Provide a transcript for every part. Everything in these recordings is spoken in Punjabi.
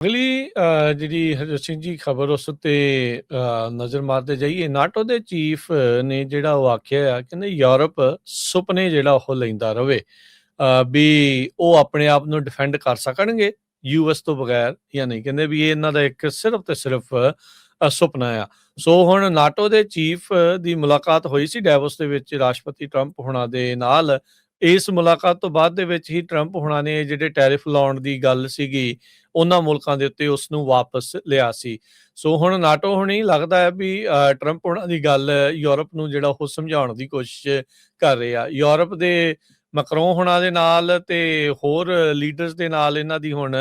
ਅਗਲੀ ਜਿਹੜੀ ਹਰਜੋਤ ਸਿੰਘ ਜੀ ਖਬਰ ਉਸ ਉੱਤੇ ਨਜ਼ਰ ਮਾਰਦੇ ਜਾਈਏ। ਨਾਟੋ ਦੇ ਚੀਫ ਨੇ ਜਿਹੜਾ ਉਹ ਆਖਿਆ ਆ, ਕਹਿੰਦੇ ਯੂਰਪ ਸੁਪਨੇ ਜਿਹੜਾ ਉਹ ਲੈਂਦਾ ਰਵੇ ਵੀ ਉਹ ਆਪਣੇ ਆਪ ਨੂੰ ਡਿਫੈਂਡ ਕਰ ਸਕਣਗੇ ਯੂਐਸ ਤੋਂ ਬਗੈਰ ਜਾਂ ਨਹੀਂ। ਕਹਿੰਦੇ ਵੀ ਇਹ ਇਹਨਾਂ ਦਾ ਇੱਕ ਸਿਰਫ ਤੇ ਸਿਰਫ ਸੁਪਨਾ ਆ। ਸੋ ਹੁਣ ਨਾਟੋ ਦੇ ਚੀਫ ਦੀ ਮੁਲਾਕਾਤ ਹੋਈ ਸੀ ਡੈਵੋਸ ਦੇ ਵਿੱਚ ਰਾਸ਼ਟਰਪਤੀ ਟਰੰਪ ਹੁਣਾਂ ਦੇ ਨਾਲ। ਇਸ ਮੁਲਾਕਾਤ ਤੋਂ ਬਾਅਦ ਦੇ ਵਿੱਚ ਹੀ ਟਰੰਪ ਹੁਣਾਂ ਨੇ ਜਿਹੜੇ ਟੈਰਿਫ ਲਾਉਣ ਦੀ ਗੱਲ ਸੀਗੀ ਉਹਨਾਂ ਮੁਲਕਾਂ ਦੇ ਉੱਤੇ ਉਸ ਨੂੰ ਵਾਪਸ ਲਿਆ ਸੀ। ਸੋ ਹੁਣ ਨਾਟੋ ਹੁਣੀ ਲੱਗਦਾ ਹੈ ਵੀ ਟਰੰਪ ਹੁਣਾਂ ਦੀ ਗੱਲ ਯੂਰਪ ਨੂੰ ਜਿਹੜਾ ਉਹ ਸਮਝਾਉਣ ਦੀ ਕੋਸ਼ਿਸ਼ ਕਰ ਰਹੇ ਆ। ਯੂਰਪ ਦੇ ਮੈਕਰੋਨ ਹੁਣਾਂ ਦੇ ਨਾਲ ਤੇ ਹੋਰ ਲੀਡਰਸ ਦੇ ਨਾਲ ਇਹਨਾਂ ਦੀ ਹੁਣ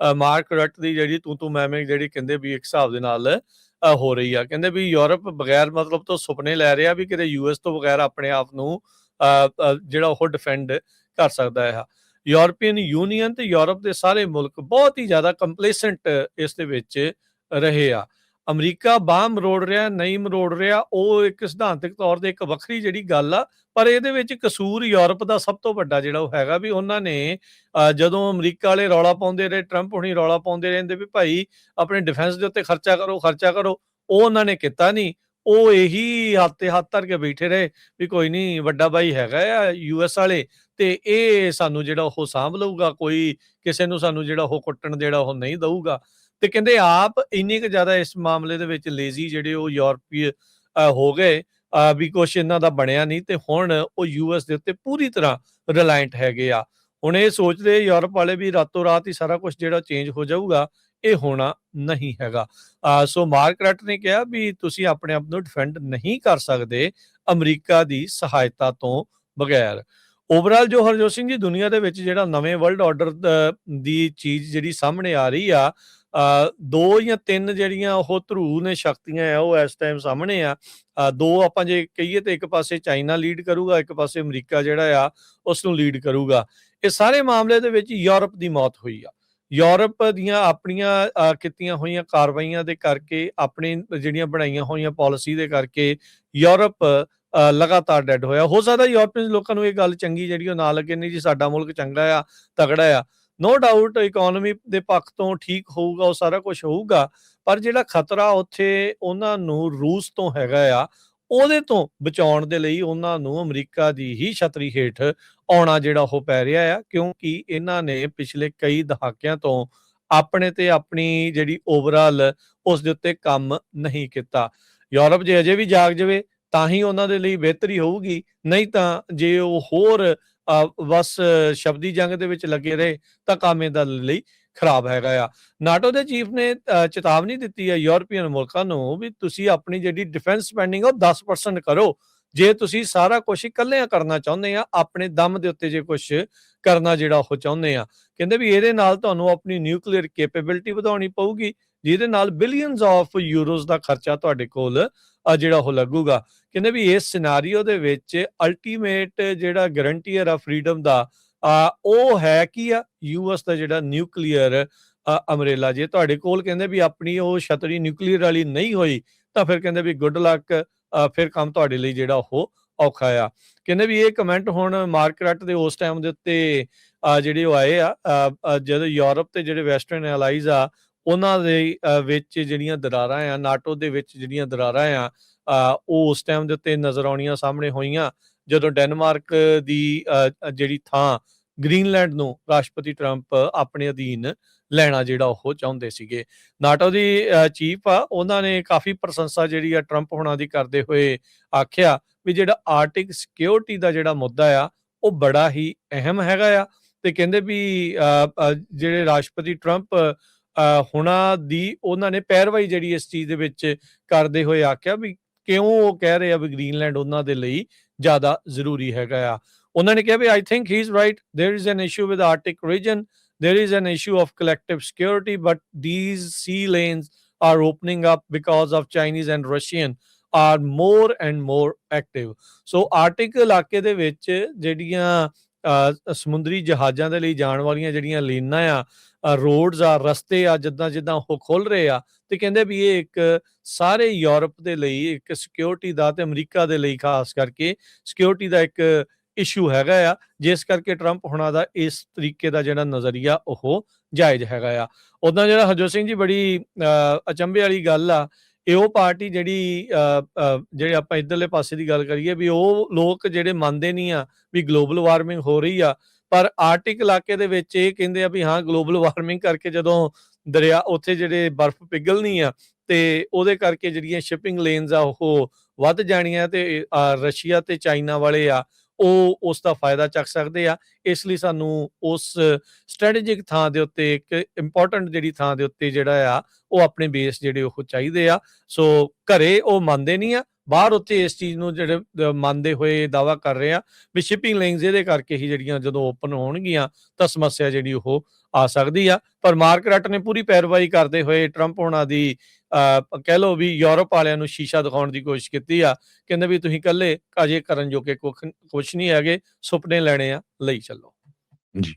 ਮਾਰਕ ਰਟ ਦੀ ਜਿਹੜੀ ਤੂੰ ਮੈਂ ਜਿਹੜੀ ਕਹਿੰਦੇ ਵੀ ਇੱਕ ਹਿਸਾਬ ਦੇ ਨਾਲ ਹੋ ਰਹੀ ਆ। ਕਹਿੰਦੇ ਵੀ ਯੂਰਪ ਬਗੈਰ ਮਤਲਬ ਤੋਂ ਸੁਪਨੇ ਲੈ ਰਿਹਾ ਵੀ ਕਿਤੇ ਯੂਐਸ ਤੋਂ ਬਗੈਰ ਆਪਣੇ ਆਪ ਨੂੰ ਜਿਹੜਾ ਉਹ ਡਿਫੈਂਡ ਕਰ ਸਕਦਾ ਹੈ। ਯੂਰਪੀਅਨ ਯੂਨੀਅਨ ਤੇ ਯੂਰਪ ਦੇ ਸਾਰੇ ਮੁਲਕ ਬਹੁਤ ਹੀ ਜ਼ਿਆਦਾ ਕੰਪਲੇਸੈਂਟ ਇਸ ਦੇ ਵਿੱਚ ਰਹੇ ਆ। ਅਮਰੀਕਾ ਬਾਂਹ ਮਰੋੜ ਰਿਹਾ ਨਹੀਂ ਮਰੋੜ ਰਿਹਾ ਉਹ ਇੱਕ ਸਿਧਾਂਤਕ ਤੌਰ ਤੇ ਇੱਕ ਵੱਖਰੀ ਜਿਹੜੀ ਗੱਲ ਆ, ਪਰ ਇਹਦੇ ਵਿੱਚ ਕਸੂਰ ਯੂਰਪ ਦਾ ਸਭ ਤੋਂ ਵੱਡਾ ਜਿਹੜਾ ਉਹ ਹੈਗਾ ਵੀ ਉਹਨਾਂ ਨੇ ਜਦੋਂ ਅਮਰੀਕਾ ਵਾਲੇ ਰੌਲਾ ਪਾਉਂਦੇ ਰਹੇ, ਟਰੰਪ ਹੁਣੀ ਰੌਲਾ ਪਾਉਂਦੇ ਰਹਿੰਦੇ ਵੀ ਭਾਈ ਆਪਣੇ ਡਿਫੈਂਸ ਦੇ ਉੱਤੇ ਖਰਚਾ ਕਰੋ, ਉਹ ਉਹਨਾਂ ਨੇ ਕੀਤਾ ਨਹੀਂ। ਉਹ ਇਹੀ ਹੱਥ ਤੇ ਹੱਥ ਧਰ ਕੇ ਬੈਠੇ ਰਹੇ ਵੀ ਕੋਈ ਨਹੀਂ, ਵੱਡਾ ਭਾਈ ਹੈਗਾ ਆ ਯੂਐਸ ਵਾਲੇ ਤੇ ਇਹ ਸਾਨੂੰ ਜਿਹੜਾ ਉਹ ਸਾਂਭ ਲਊਗਾ, ਕੋਈ ਕਿਸੇ ਨੂੰ ਸਾਨੂੰ ਜਿਹੜਾ ਉਹ ਕੁੱਟਣ ਜਿਹੜਾ ਉਹ ਨਹੀਂ ਦਊਗਾ। ਤੇ ਕਹਿੰਦੇ ਆਪ ਇੰਨੇ ਕੁ ਜ਼ਿਆਦਾ ਇਸ ਮਾਮਲੇ ਦੇ ਵਿੱਚ ਲੇਜ਼ੀ ਜਿਹੜੇ ਉਹ ਯੂਰਪੀ ਹੋ ਗਏ ਵੀ ਕੁਛ ਇਹਨਾਂ ਦਾ ਬਣਿਆ ਨਹੀਂ ਤੇ ਹੁਣ ਉਹ ਯੂਐਸ ਦੇ ਉੱਤੇ ਪੂਰੀ ਤਰ੍ਹਾਂ ਰਿਲਾਇੰਟ ਹੈਗੇ ਆ। ਹੁਣ ਇਹ ਸੋਚਦੇ ਯੂਰਪ ਵਾਲੇ ਵੀ ਰਾਤੋਂ ਰਾਤ ਹੀ ਸਾਰਾ ਕੁਝ ਜਿਹੜਾ ਚੇਂਜ ਹੋ ਜਾਊਗਾ, ਇਹ ਹੋਣਾ ਨਹੀਂ ਹੈਗਾ। ਸੋ ਮਾਰਕ ਰਟ ਨੇ ਕਿਹਾ ਵੀ ਤੁਸੀਂ ਆਪਣੇ ਆਪ ਨੂੰ ਡਿਫੈਂਡ ਨਹੀਂ ਕਰ ਸਕਦੇ ਅਮਰੀਕਾ ਦੀ ਸਹਾਇਤਾ ਤੋਂ ਬਗੈਰ। ਓਵਰਆਲ ਜੋ ਹਰਜੋਤ ਸਿੰਘ ਜੀ ਦੁਨੀਆ ਦੇ ਵਿੱਚ ਜਿਹੜਾ ਨਵੇਂ ਵਰਲਡ ਆਰਡਰ ਦੀ ਚੀਜ਼ ਜਿਹੜੀ ਸਾਹਮਣੇ ਆ ਰਹੀ ਆ, ਦੋ ਜਾਂ ਤਿੰਨ ਜਿਹੜੀਆਂ ਉਹ ਧਰੂ ਨੇ ਸ਼ਕਤੀਆਂ ਆ ਉਹ ਇਸ ਟਾਈਮ ਸਾਹਮਣੇ ਆ। ਦੋ ਆਪਾਂ ਜੇ ਕਹੀਏ ਤੇ ਇੱਕ ਪਾਸੇ ਚਾਈਨਾ ਲੀਡ ਕਰੂਗਾ, ਇੱਕ ਪਾਸੇ ਅਮਰੀਕਾ ਜਿਹੜਾ ਆ ਉਸ ਨੂੰ ਲੀਡ ਕਰੂਗਾ। ਇਹ ਸਾਰੇ ਮਾਮਲੇ ਦੇ ਵਿੱਚ ਯੂਰਪ ਦੀ ਮੌਤ ਹੋਈ ਆ। ਯੂਰਪ ਦੀਆਂ ਆਪਣੀਆਂ ਕੀਤੀਆਂ ਹੋਈਆਂ ਕਾਰਵਾਈਆਂ ਦੇ ਕਰਕੇ, ਆਪਣੀ ਜਿਹੜੀਆਂ ਬਣਾਈਆਂ ਹੋਈਆਂ ਪਾਲਿਸੀ ਦੇ ਕਰਕੇ ਯੂਰਪ ਲਗਾਤਾਰ ਡੈਡ ਹੋਇਆ। ਹੋ ਸਕਦਾ ਯੂਰਪੀਅਨ ਲੋਕਾਂ ਨੂੰ ਇਹ ਗੱਲ ਚੰਗੀ ਜਿਹੜੀ ਉਹ ਨਾ ਲੱਗੇ, ਨਹੀਂ ਜੀ ਸਾਡਾ ਮੁਲਕ ਚੰਗਾ ਆ, ਤਗੜਾ ਆ। ਨੋ ਡਾਊਟ ਇਕੋਨਮੀ ਦੇ ਪੱਖ ਤੋਂ ਠੀਕ ਹੋਊਗਾ, ਉਹ ਸਾਰਾ ਕੁਝ ਹੋਊਗਾ, ਪਰ ਜਿਹੜਾ ਖਤਰਾ ਉੱਥੇ ਉਹਨਾਂ ਨੂੰ ਰੂਸ ਤੋਂ ਹੈਗਾ ਆ, ਉਹਦੇ ਤੋਂ ਬਚਾਉਣ ਦੇ ਲਈ ਉਹਨਾਂ ਨੂੰ ਅਮਰੀਕਾ ਦੀ ਹੀ ਛਤਰੀ ਹੇਠ ਆਉਣਾ ਜਿਹੜਾ ਉਹ ਪੈ ਰਿਹਾ ਆ, ਕਿਉਂਕਿ ਇਹਨਾਂ ਨੇ ਪਿਛਲੇ ਕਈ ਦਹਾਕਿਆਂ ਤੋਂ ਆਪਣੇ ਤੇ ਆਪਣੀ ਜਿਹੜੀ ਓਵਰਆਲ ਉਸ ਦੇ ਉੱਤੇ ਕੰਮ ਨਹੀਂ ਕੀਤਾ। ਯੂਰਪ ਜੇ ਅਜੇ ਵੀ ਜਾਗ ਜਾਵੇ ਤਾਂ ਹੀ ਉਹਨਾਂ ਦੇ ਲਈ ਬਿਹਤਰੀ ਹੋਊਗੀ, ਨਹੀਂ ਤਾਂ ਜੇ ਉਹ ਹੋਰ ਬਸ ਸ਼ਬਦੀ ਜੰਗ ਦੇ ਵਿੱਚ ਲੱਗੇ ਰਹੇ ਤਾਂ ਕੰਮ ਇਹਦਾ ਲਈ ਖਰਾਬ ਹੈਗਾ ਆ। ਨਾਟੋ ਦੇ ਚੀਫ ਨੇ ਚੇਤਾਵਨੀ ਦਿੱਤੀ ਹੈ ਯੂਰਪੀਅਨ ਮੁਲਕਾਂ ਨੂੰ ਵੀ ਤੁਸੀਂ ਆਪਣੀ ਜਿਹੜੀ ਡਿਫੈਂਸ ਸਪੈਂਡਿੰਗ ਉਹ 10% ਕਰੋ। ਜੇ ਤੁਸੀਂ ਸਾਰਾ ਕੁਝ ਇਕੱਲਿਆਂ ਕਰਨਾ ਚਾਹੁੰਦੇ ਆ, ਆਪਣੇ ਦਮ ਦੇ ਉੱਤੇ ਜੇ ਕੁਝ ਕਰਨਾ ਜਿਹੜਾ ਉਹ ਚਾਹੁੰਦੇ ਆ, ਕਹਿੰਦੇ ਵੀ ਇਹਦੇ ਨਾਲ ਤੁਹਾਨੂੰ ਆਪਣੀ ਨਿਊਕਲੀਅਰ ਕੈਪੇਬਿਲਿਟੀ ਵਧਾਉਣੀ ਪਊਗੀ, ਜਿਹਦੇ ਨਾਲ ਬਿਲੀਅਨਸ ਆਫ ਯੂਰੋਜ਼ ਦਾ ਖਰਚਾ ਤੁਹਾਡੇ ਕੋਲ ਜਿਹੜਾ ਉਹ ਲੱਗੂਗਾ। ਕਹਿੰਦੇ ਵੀ ਇਸ ਸਿਨਾਰੀਓ ਦੇ ਵਿੱਚ ਅਲਟੀਮੇਟ ਜਿਹੜਾ ਗਰੰਟੀਅਰ ਆ ਫਰੀडम ਦਾ ਉਹ ਹੈ ਕੀ ਆ, ਯੂਐਸ ਦਾ ਜਿਹੜਾ ਨਿਊਕਲੀਅਰ ਅਮਰੇਲਾ। ਜੇ ਤੁਹਾਡੇ ਕੋਲ ਕਹਿੰਦੇ ਵੀ ਆਪਣੀ ਉਹ ਛਤਰੀ ਨਿਊਕਲੀਅਰ ਵਾਲੀ ਨਹੀਂ ਹੋਈ ਤਾਂ ਫਿਰ ਕਹਿੰਦੇ ਵੀ ਗੁੱਡ ਲੱਕ, ਫਿਰ ਕੰਮ ਤੁਹਾਡੇ ਲਈ ਜਿਹੜਾ ਉਹ ਔਖਾ ਆ। ਕਹਿੰਦੇ ਵੀ ਇਹ ਕਮੈਂਟ ਹੁਣ ਮਾਰਕ ਰਟ ਦੇ ਉਸ ਟਾਈਮ ਦੇ ਉੱਤੇ ਜਿਹੜੇ ਉਹ ਆਏ ਆ ਜਦੋਂ ਯੂਰਪ ਤੇ ਜਿਹੜੇ ਵੈਸਟਰਨ ਐਲਾਈਜ਼ ਆ ਉਹਨਾਂ ਦੇ ਵਿੱਚ ਜਿਹੜੀਆਂ ਦਰਾਰਾਂ ਆ, ਨਾਟੋ ਦੇ ਵਿੱਚ ਜਿਹੜੀਆਂ ਦਰਾਰਾਂ ਆ ਉਹ ਉਸ ਟਾਈਮ ਦੇ ਉੱਤੇ ਨਜ਼ਰ ਆਉਣੀਆਂ ਸਾਹਮਣੇ ਹੋਈਆਂ ਜਦੋਂ ਡੈਨਮਾਰਕ ਦੀ ਜਿਹੜੀ ਥਾਂ ਗ੍ਰੀਨਲੈਂਡ ਨੂੰ ਰਾਸ਼ਟਰਪਤੀ ਟਰੰਪ ਆਪਣੇ ਅਧੀਨ ਲੈਣਾ ਜਿਹੜਾ ਉਹ ਚਾਹੁੰਦੇ ਸੀਗੇ। ਨਾਟੋ ਦੀ ਚੀਫ ਆ ਉਹਨਾਂ ਨੇ ਕਾਫੀ ਪ੍ਰਸ਼ੰਸਾ ਜਿਹੜੀ ਆ ਟਰੰਪ ਹੋਣਾ ਦੀ ਕਰਦੇ ਹੋਏ ਆਖਿਆ ਵੀ ਜਿਹੜਾ ਆਰਟਿਕ ਸਿਕਿਉਰਿਟੀ ਦਾ ਜਿਹੜਾ ਮੁੱਦਾ ਆ ਉਹ ਬੜਾ ਹੀ ਅਹਿਮ ਹੈਗਾ ਆ। ਤੇ ਕਹਿੰਦੇ ਵੀ ਜਿਹੜੇ ਰਾਸ਼ਟਰਪਤੀ ਟਰੰਪ ਹੁਣਾਂ ਦੀ ਉਹਨਾਂ ਨੇ ਪੈਰਵਾਈ ਜਿਹੜੀ ਇਸ ਚੀਜ਼ ਦੇ ਵਿੱਚ ਕਰਦੇ ਹੋਏ ਆਖਿਆ ਵੀ ਕਿਉਂ ਉਹ ਕਹਿ ਰਹੇ ਆ ਵੀ ਗ੍ਰੀਨਲੈਂਡ ਉਹਨਾਂ ਦੇ ਲਈ ਜ਼ਿਆਦਾ ਜ਼ਰੂਰੀ ਹੈਗਾ ਆ। ਉਹਨਾਂ ਨੇ ਕਿਹਾ ਵੀ I think he is right, there is an issue with Arctic region, there is an issue of collective security, but these sea lanes are opening up because of Chinese and Russian are more and more active। So Arctic ਇਲਾਕੇ ਦੇ ਵਿੱਚ ਜਿਹੜੀਆਂ ਸਮੁੰਦਰੀ ਜਹਾਜ਼ਾਂ ਦੇ ਲਈ ਜਾਣ ਵਾਲੀਆਂ ਜਿਹੜੀਆਂ ਲੇਨਾਂ ਆ, ਰੋਡਸ ਆ, ਰਸਤੇ ਆ, ਜਿੱਦਾਂ ਉਹ ਖੁੱਲ ਰਹੇ ਆ, ਤੇ ਕਹਿੰਦੇ ਵੀ ਇਹ ਇੱਕ ਸਾਰੇ ਯੂਰਪ ਦੇ ਲਈ ਇੱਕ ਸਿਕਿਉਰਿਟੀ ਦਾ ਤੇ ਅਮਰੀਕਾ ਦੇ ਲਈ ਖਾਸ ਕਰਕੇ ਸਿਕਿਉਰਿਟੀ ਦਾ ਇੱਕ ਇਸ਼ੂ ਹੈਗਾ ਆ, ਜਿਸ ਕਰਕੇ ਟਰੰਪ ਹੁਣਾਂ ਦਾ ਇਸ ਤਰੀਕੇ ਦਾ ਜਿਹੜਾ ਨਜ਼ਰੀਆ ਉਹ ਜਾਇਜ਼ ਹੈਗਾ ਆ। ਉੱਦਾਂ ਜਿਹੜਾ ਹਰਜੋਤ ਸਿੰਘ ਜੀ ਬੜੀ ਅਚੰਭੇ ਵਾਲੀ ਗੱਲ ਆ, ਇਹ ਉਹ ਪਾਰਟੀ ਜਿਹੜੀ ਜਿਹੜੇ ਆਪਾਂ ਇੱਧਰਲੇ ਪਾਸੇ ਦੀ ਗੱਲ ਕਰੀਏ ਵੀ ਉਹ ਲੋਕ ਜਿਹੜੇ ਮੰਨਦੇ ਨਹੀਂ ਆ ਵੀ ਗਲੋਬਲ ਵਾਰਮਿੰਗ ਹੋ ਰਹੀ ਆ, ਪਰ ਆਰਟਿਕ ਇਲਾਕੇ ਦੇ ਵਿੱਚ ਇਹ ਕਹਿੰਦੇ ਆ ਵੀ ਹਾਂ ਗਲੋਬਲ ਵਾਰਮਿੰਗ ਕਰਕੇ ਜਦੋਂ ਦਰਿਆ ਉੱਥੇ ਜਿਹੜੇ ਬਰਫ਼ ਪਿਘਲਣੀ ਆ ਤੇ ਉਹਦੇ ਕਰਕੇ ਜਿਹੜੀਆਂ ਸ਼ਿਪਿੰਗ ਲੇਨਸ ਆ ਉਹ ਵੱਧ ਜਾਣੀਆਂ ਤੇ ਰਸ਼ੀਆ ਤੇ ਚਾਈਨਾ ਵਾਲੇ ਆ ਉਹ ਉਸ ਦਾ ਫਾਇਦਾ ਚੱਕ ਸਕਦੇ ਆ। ਇਸ ਲਈ ਸਾਨੂੰ ਉਸ ਸਟ੍ਰੈਟੇਜਿਕ ਥਾਂ ਦੇ ਉੱਤੇ ਇੱਕ ਇੰਪੋਰਟੈਂਟ ਜਿਹੜੀ ਥਾਂ ਦੇ ਉੱਤੇ ਜਿਹੜਾ ਆ ਉਹ ਆਪਣੇ ਬੇਸ ਜਿਹੜੇ ਉਹ ਚਾਹੀਦੇ ਆ। ਸੋ ਘਰੇ ਉਹ ਮੰਨਦੇ ਨਹੀਂ ਆ, ਬਾਹਰ ਉੱਥੇ ਇਸ ਚੀਜ਼ ਨੂੰ ਜਿਹੜੇ ਮੰਨਦੇ ਹੋਏ ਦਾਅਵਾ ਕਰ ਰਹੇ ਆ ਵੀ ਸ਼ਿਪਿੰਗ ਲਾਈਨਸ ਇਹਦੇ ਕਰਕੇ ਹੀ ਜਿਹੜੀਆਂ ਜਦੋਂ ਓਪਨ ਹੋਣਗੀਆਂ ਤਾਂ ਸਮੱਸਿਆ ਜਿਹੜੀ ਉਹ ਆ ਸਕਦੀ ਆ। ਪਰ ਮਾਰਕ ਰਟ ਨੇ ਪੂਰੀ ਪੈਰਵਾਈ ਕਰਦੇ ਹੋਏ ਟਰੰਪ ਹੋਣਾ ਦੀ ਕਹਿ ਲਓ ਵੀ ਯੂਰਪ ਵਾਲਿਆਂ ਨੂੰ ਸ਼ੀਸ਼ਾ ਦਿਖਾਉਣ ਦੀ ਕੋਸ਼ਿਸ਼ ਕੀਤੀ ਆ। ਕਹਿੰਦੇ ਵੀ ਤੁਸੀਂ ਇਕੱਲੇ ਅਜੇ ਕਰਨ ਜੋਗੇ ਕੁਛ ਨਹੀਂ ਹੈਗੇ, ਸੁਪਨੇ ਲੈਣੇ ਆ ਲਈ ਚੱਲੋ। ਜੀ।